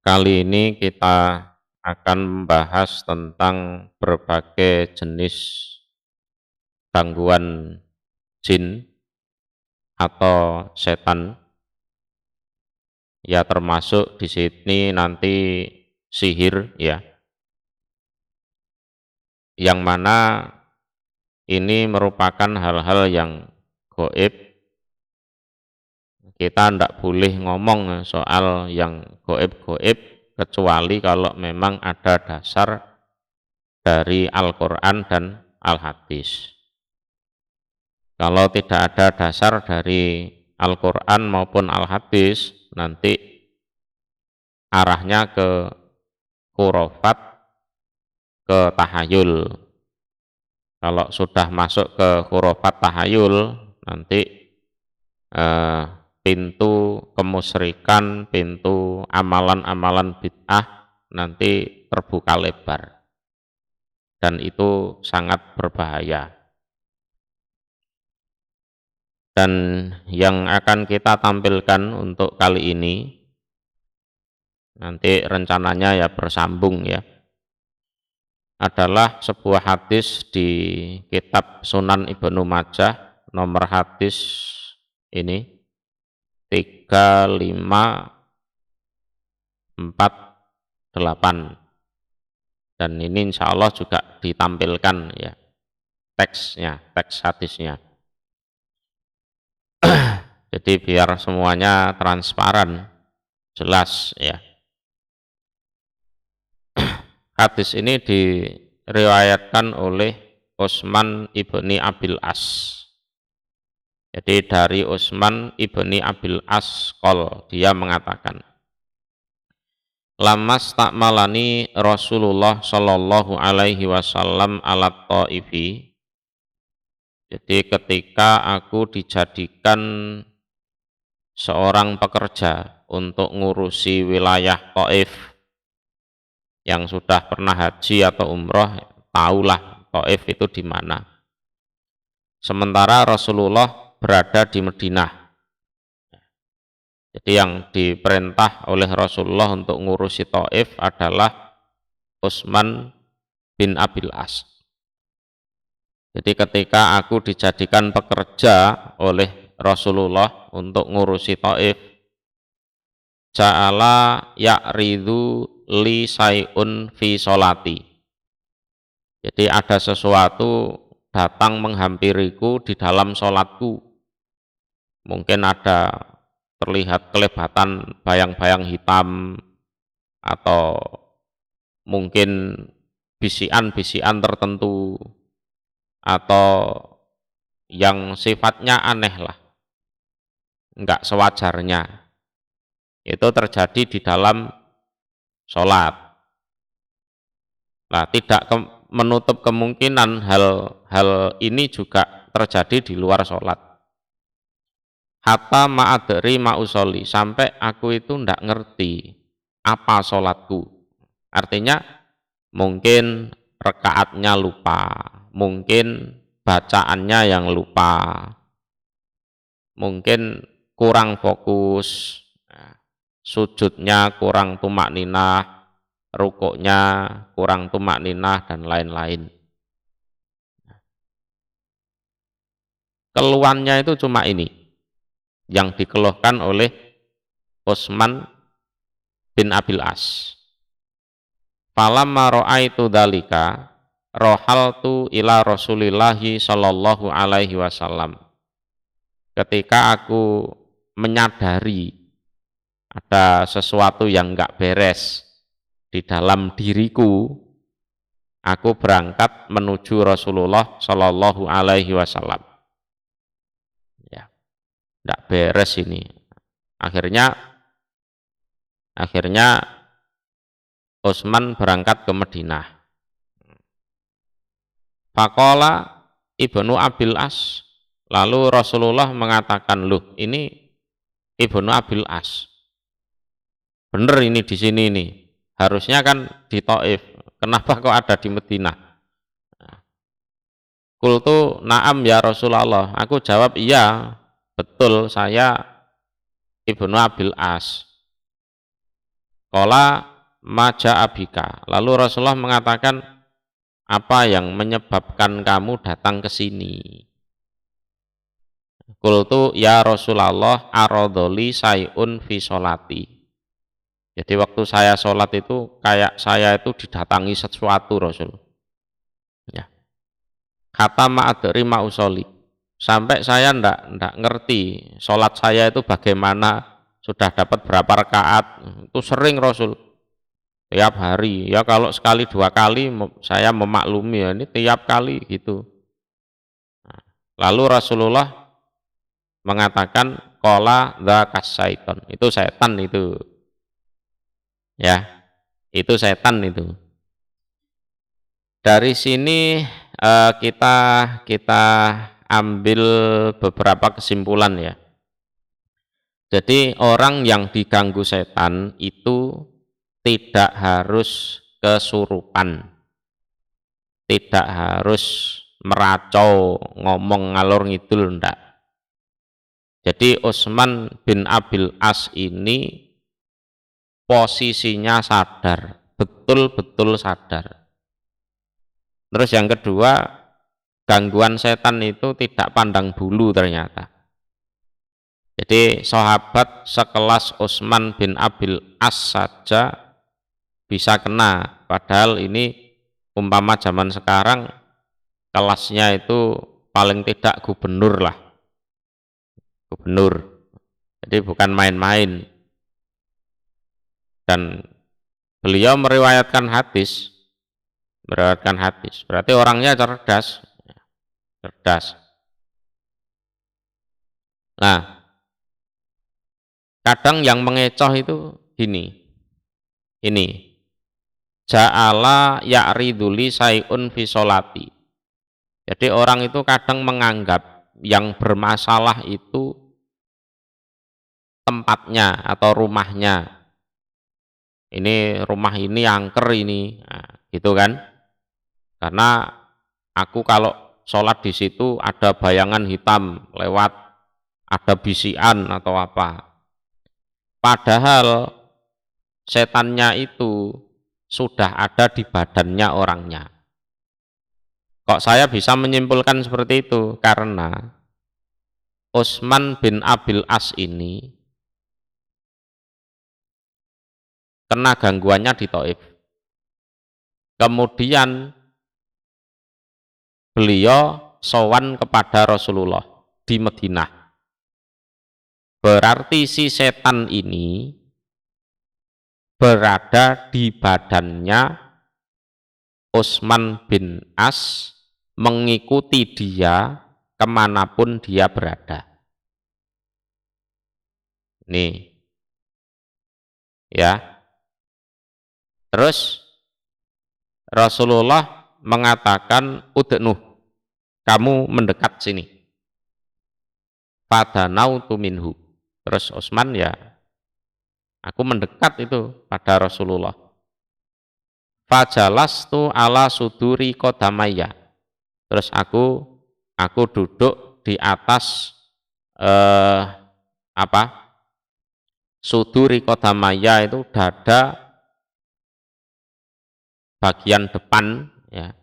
Kali ini kita akan membahas tentang berbagai jenis gangguan jin atau setan, ya termasuk di sini nanti sihir ya, yang mana ini merupakan hal-hal yang goib. Kita tidak boleh ngomong soal yang goib-goib kecuali kalau memang ada dasar dari Al-Quran dan Al-Hadis. Kalau tidak ada dasar dari Al-Quran maupun Al-Hadis, nanti arahnya ke khurafat, ke tahayul. Kalau sudah masuk ke khurafat tahayul, nanti pintu kemusyrikan, pintu amalan-amalan bid'ah nanti terbuka lebar. Dan itu sangat berbahaya. Dan yang akan kita tampilkan untuk kali ini, nanti rencananya ya bersambung ya, adalah sebuah hadis di kitab Sunan Ibnu Majah, nomor hadis ini 3548, dan ini insya Allah juga ditampilkan ya teksnya, teks hadisnya. Jadi biar semuanya transparan, jelas ya. Hadis ini diriwayatkan oleh Utsman ibni Abil As. Jadi dari Utsman ibni Abil As dia mengatakan, Lamas takmalani Rasulullah Shallallahu Alaihi Wasallam alat Taifi. Jadi ketika aku dijadikan seorang pekerja untuk ngurusi wilayah Taif, yang sudah pernah haji atau umroh tahulah Taif itu di mana. Sementara Rasulullah berada di Madinah. Jadi yang diperintah oleh Rasulullah untuk ngurusi Taif adalah Utsman bin Abil As. Jadi ketika aku dijadikan pekerja oleh Rasulullah untuk ngurusi Taif, ja'ala ya'ridhu li say'un fi sholati. Jadi ada sesuatu datang menghampiriku di dalam sholatku. Mungkin ada terlihat kelebatan bayang-bayang hitam, atau mungkin bisikan-bisikan tertentu, atau yang sifatnya aneh lah, enggak sewajarnya. Itu terjadi di dalam sholat. Nah, tidak menutup kemungkinan hal ini juga terjadi di luar sholat. Hatta ma'adri ma'usoli, sampai aku itu enggak ngerti apa sholatku. Artinya mungkin rekaatnya lupa, mungkin bacaannya yang lupa, mungkin kurang fokus, sujudnya kurang tumakninah, rukuknya kurang tumakninah, dan lain-lain. Keluhannya itu cuma ini, yang dikeluhkan oleh Utsman bin Abil As. Falamma ra'aitu dzalika rohaltu ila Rasulillahi sallallahu alaihi wasallam. Ketika aku menyadari ada sesuatu yang enggak beres di dalam diriku, aku berangkat menuju Rasulullah sallallahu alaihi wasallam. Ya, enggak beres ini. Akhirnya Utsman berangkat ke Madinah. Faqala Ibnu Abil As, lalu Rasulullah mengatakan, loh ini Ibnu Abil As, bener ini di sini nih, harusnya kan di Taif, kenapa kok ada di Madinah? Qultu na'am ya Rasulullah, aku jawab iya, betul saya Ibnu Abil As. Qala maja abika. Lalu Rasulullah mengatakan, apa yang menyebabkan kamu datang ke sini? Qultu ya Rasulullah aradoli sayun fi sholati. Jadi waktu saya sholat itu kayak saya itu didatangi sesuatu Rasul. Ya. Kata ma'adri ma'usoli. Sampai saya ndak ngerti sholat saya itu bagaimana, sudah dapat berapa rakaat. Itu sering Rasul. Tiap hari. Ya kalau sekali dua kali saya memaklumi, ya ini tiap kali gitu. Nah, lalu Rasulullah mengatakan qala dzakas syaiton. Itu setan itu. Ya, itu setan itu. Dari sini kita ambil beberapa kesimpulan ya. Jadi orang yang diganggu setan itu tidak harus kesurupan, tidak harus meracau, ngomong ngalor ngidul, ndak. Jadi Utsman bin Abil As ini posisinya sadar, betul-betul sadar. Terus yang kedua, gangguan setan itu tidak pandang bulu ternyata. Jadi sahabat sekelas Utsman bin Abil As saja bisa kena, padahal ini umpama zaman sekarang kelasnya itu paling tidak gubernur lah, gubernur. Jadi bukan main-main. Dan beliau meriwayatkan hadis, berarti orangnya cerdas, cerdas. Nah, kadang yang mengecoh itu ini ja'ala ya'riduli sayun fi sholati. Jadi orang itu kadang menganggap yang bermasalah itu tempatnya atau rumahnya. Ini rumah ini angker ini, nah, gitu kan? Karena aku kalau sholat di situ ada bayangan hitam lewat, ada bisikan atau apa. Padahal setannya itu sudah ada di badannya orangnya. Kok saya bisa menyimpulkan seperti itu? Karena Utsman bin Abil As ini kena gangguannya di Taif. Kemudian beliau sowan kepada Rasulullah di Madinah. Berarti si setan ini berada di badannya Utsman bin As, mengikuti dia kemanapun dia berada. Nih, ya. Terus Rasulullah mengatakan, udnu, kamu mendekat sini. Fadanautu minhu. Terus Utsman, ya, aku mendekat itu pada Rasulullah. Fajalastu ala suduri kodamaya. Terus aku duduk di atas suduri kodamaya itu dada bagian depan, ya,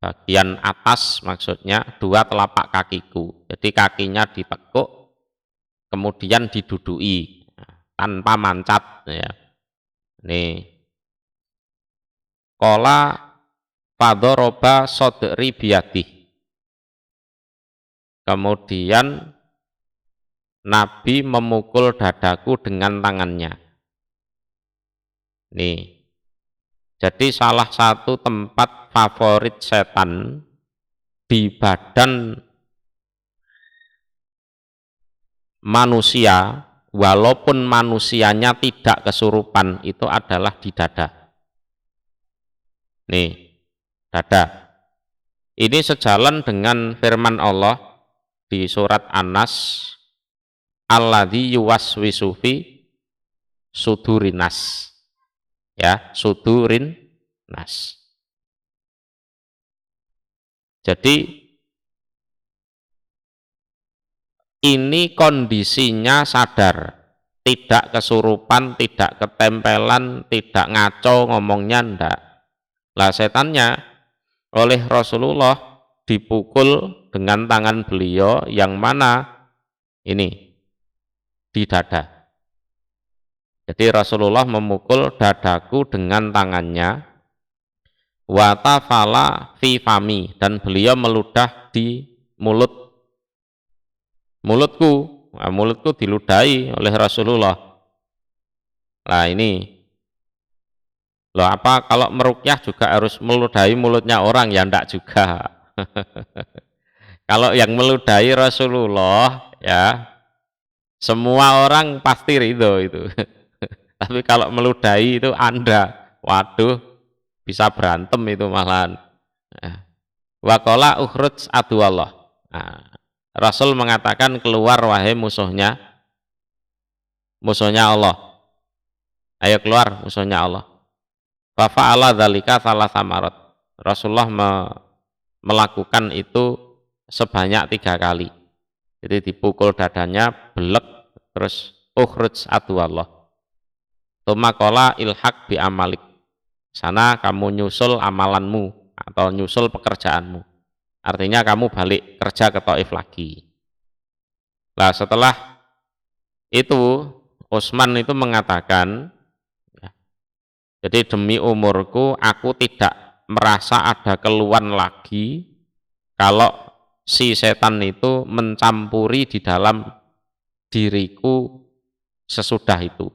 bagian atas maksudnya dua telapak kakiku. Jadi kakinya ditekuk, kemudian didudui tanpa mancat, ya. Nih, kola fadoroba sodri biadih. Kemudian Nabi memukul dadaku dengan tangannya. Nih, jadi salah satu tempat favorit setan di badan manusia, walaupun manusianya tidak kesurupan, itu adalah di dada. Nih, dada. Ini sejalan dengan firman Allah di surat An-Nas, alladzi yuwaswisu fi sudurinas. Ya, sudurin nas. Jadi ini kondisinya sadar, tidak kesurupan, tidak ketempelan, tidak ngaco ngomongnya, ndak. Lah setannya oleh Rasulullah dipukul dengan tangan beliau yang mana ini di dada. Jadi Rasulullah memukul dadaku dengan tangannya, wa tafala fi fami, dan beliau meludah di mulutku. Nah, mulutku diludahi oleh Rasulullah. Nah ini loh, apa kalau merukyah juga harus meludahi mulutnya orang? Ya ndak juga. Kalau yang meludahi Rasulullah ya semua orang pasti ridho itu. Tapi kalau meludahi itu Anda, waduh, bisa berantem itu malahan. Wa qala ukhruj adu Allah. Nah, Rasul mengatakan keluar wahai musuhnya Allah. Ayo keluar musuhnya Allah. Fa fa'ala dzalika tsalatsa marat. Rasulullah melakukan itu sebanyak 3 kali. Jadi dipukul dadanya, belek, terus ukhruj adu Allah. Tsumma qala ilhaq bi amalik. Sana kamu nyusul amalanmu atau nyusul pekerjaanmu. Artinya kamu balik kerja ke Taif lagi. Nah setelah itu Utsman itu mengatakan, ya, jadi demi umurku aku tidak merasa ada keluhan lagi kalau si setan itu mencampuri di dalam diriku sesudah itu.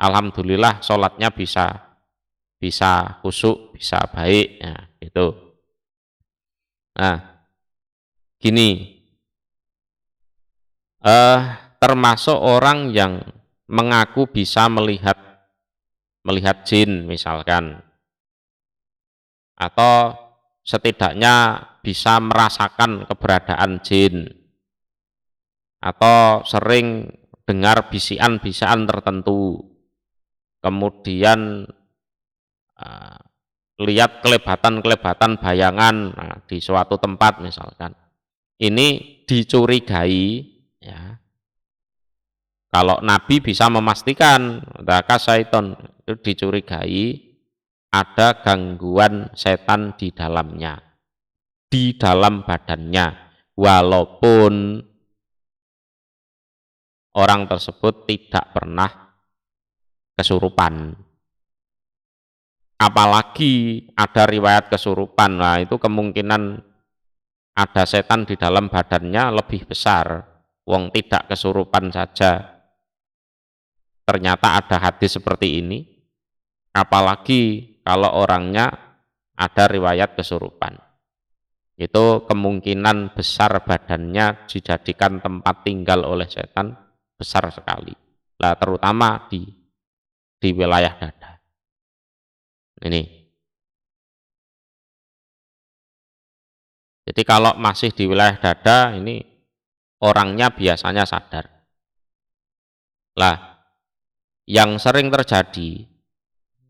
Alhamdulillah sholatnya bisa khusyuk, bisa baik, ya, gitu. Nah, gini, termasuk orang yang mengaku bisa melihat jin misalkan, atau setidaknya bisa merasakan keberadaan jin, atau sering dengar bisikan-bisikan tertentu, kemudian lihat kelebatan-kelebatan bayangan di suatu tempat misalkan. Ini dicurigai, ya. Kalau Nabi bisa memastikan dzaka syaiton, itu dicurigai ada gangguan setan di dalamnya, di dalam badannya, walaupun orang tersebut tidak pernah kesurupan. Apalagi ada riwayat kesurupan, nah itu kemungkinan ada setan di dalam badannya lebih besar. Wong tidak kesurupan saja ternyata ada hadis seperti ini, apalagi kalau orangnya ada riwayat kesurupan. Itu kemungkinan besar badannya dijadikan tempat tinggal oleh setan besar sekali. Lah terutama di wilayah dada. Ini. Jadi kalau masih di wilayah dada ini orangnya biasanya sadar. Lah, yang sering terjadi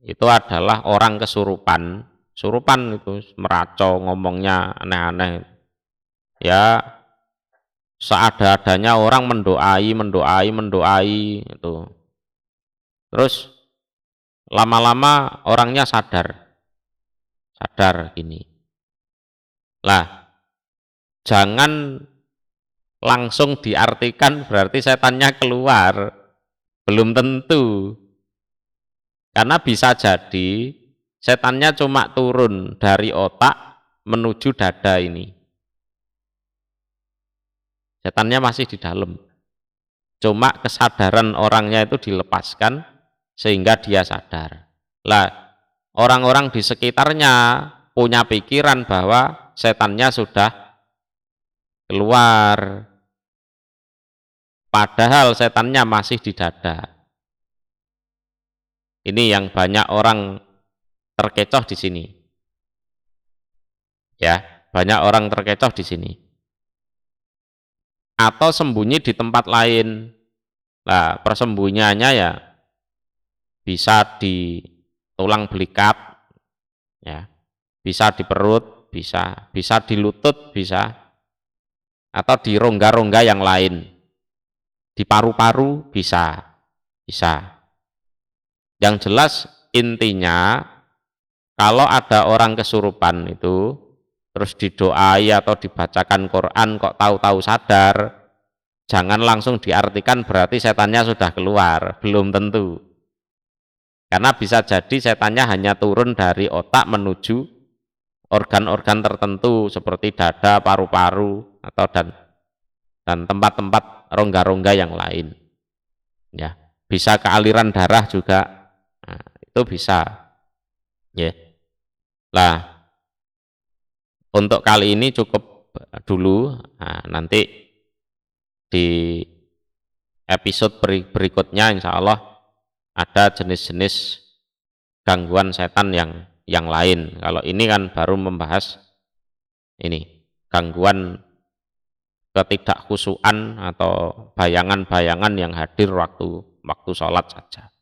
itu adalah orang kesurupan. Surupan itu meracau, ngomongnya aneh-aneh. Ya, seada-adanya orang mendoai itu. Terus lama-lama orangnya sadar gini. Lah, jangan langsung diartikan berarti setannya keluar, belum tentu. Karena bisa jadi setannya cuma turun dari otak menuju dada ini. Setannya masih di dalam. Cuma kesadaran orangnya itu dilepaskan sehingga dia sadar. Lah, orang-orang di sekitarnya punya pikiran bahwa setannya sudah keluar. Padahal setannya masih di dada. Ini yang banyak orang terkecoh di sini. Ya, banyak orang terkecoh di sini. Atau sembunyi di tempat lain. Nah, persembunyiannya ya bisa di tulang belikat, ya, bisa di perut, bisa di lutut, bisa, atau di rongga-rongga yang lain, di paru-paru bisa. bisa. Yang jelas intinya kalau ada orang kesurupan itu terus didoai atau dibacakan Quran kok tahu-tahu sadar, jangan langsung diartikan berarti setannya sudah keluar, belum tentu. Karena bisa jadi setannya hanya turun dari otak menuju organ-organ tertentu seperti dada, paru-paru atau dan tempat-tempat rongga-rongga yang lain. Ya, bisa ke aliran darah juga. Nah, itu bisa. Ya. Lah, untuk kali ini cukup dulu. Nah, nanti di episode berikutnya insya Allah ada jenis-jenis gangguan setan yang lain. Kalau ini kan baru membahas ini gangguan ketidakkhusyuan atau bayangan-bayangan yang hadir waktu sholat saja.